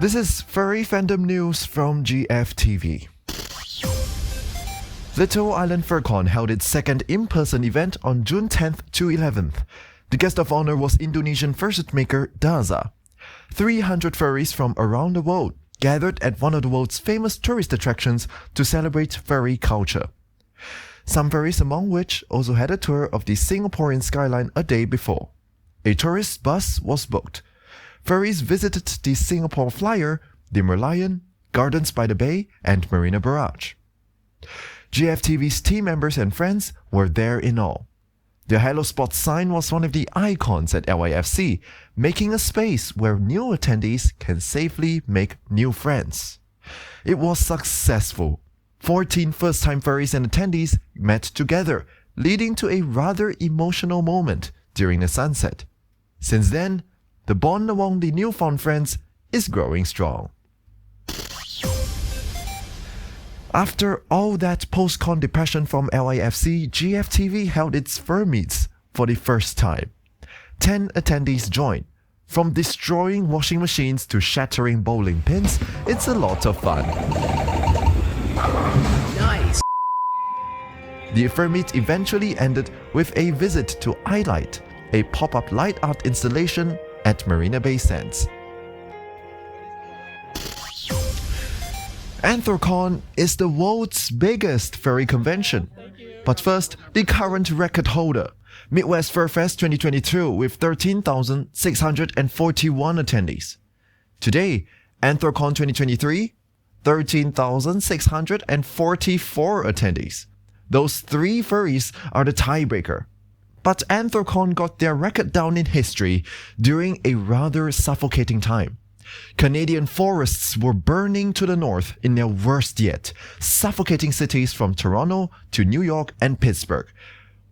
This is Furry Fandom News from GFTV. Little Island Furcon held its second in-person event on June 10th to 11th. The guest of honor was Indonesian fursuit maker Daza. 300 furries from around the world gathered at one of the world's famous tourist attractions to celebrate furry culture. Some furries among which also had a tour of the Singaporean skyline a day before. A tourist bus was booked. Furries visited the Singapore Flyer, the Merlion, Gardens by the Bay, and Marina Barrage. GFTV's team members and friends were there in all. The Hello Spot sign was one of the icons at LIFC, making a space where new attendees can safely make new friends. It was successful. 14 first-time furries and attendees met together, leading to a rather emotional moment during the sunset. Since then, the bond among the newfound friends is growing strong. After all that post-con depression from LIFC, GFTV held its Furmeets for the first time. 10 attendees joined. From destroying washing machines to shattering bowling pins, it's a lot of fun. Nice! The Furmeet eventually ended with a visit to iLight, a pop-up light art installation at Marina Bay Sands. Anthrocon is the world's biggest furry convention. But first, the current record holder, Midwest Fur Fest 2022 with 13,641 attendees. Today, Anthrocon 2023, 13,644 attendees. Those three furries are the tiebreaker. But Anthrocon got their record down in history during a rather suffocating time. Canadian forests were burning to the north in their worst yet, suffocating cities from Toronto to New York and Pittsburgh.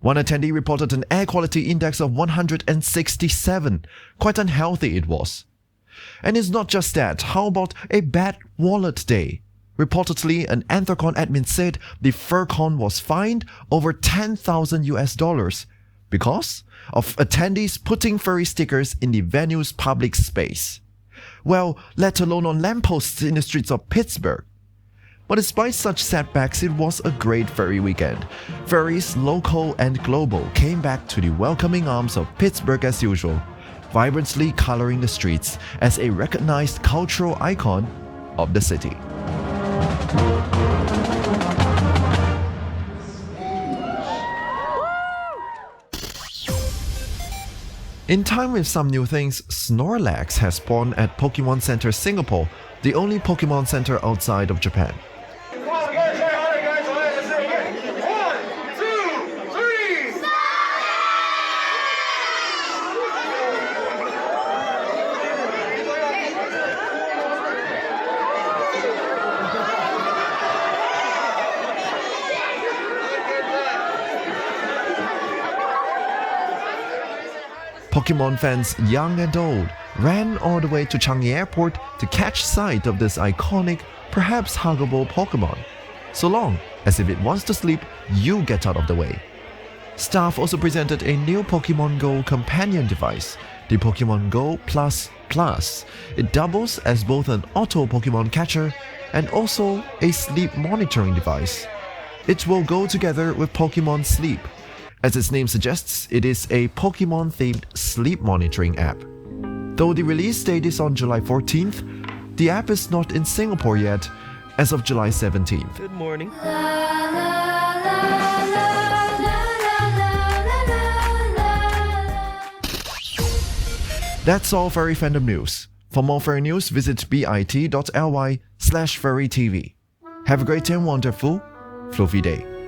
One attendee reported an air quality index of 167. Quite unhealthy it was. And it's not just that. How about a bad wallet day? Reportedly, an Anthrocon admin said the Furcon was fined over $10,000 because of attendees putting furry stickers in the venue's public space. Well, let alone on lampposts in the streets of Pittsburgh. But despite such setbacks, it was a great furry weekend. Furries, local and global, came back to the welcoming arms of Pittsburgh as usual, vibrantly coloring the streets as a recognized cultural icon of the city. In time with some new things, Snorlax has spawned at Pokemon Center Singapore, the only Pokemon center outside of Japan. Pokemon fans young and old ran all the way to Changi Airport to catch sight of this iconic, perhaps huggable Pokemon. So long as if it wants to sleep, you get out of the way. Staff also presented a new Pokemon Go companion device, the Pokemon Go Plus Plus. It doubles as both an auto Pokemon catcher and also a sleep monitoring device. It will go together with Pokemon Sleep. As its name suggests, it is a Pokemon-themed sleep monitoring app. Though the release date is on July 14th, the app is not in Singapore yet, as of July 17th. Good morning. That's all Furry Fandom News. For more furry news, visit bit.ly/furrytv. Have a great and wonderful, fluffy day.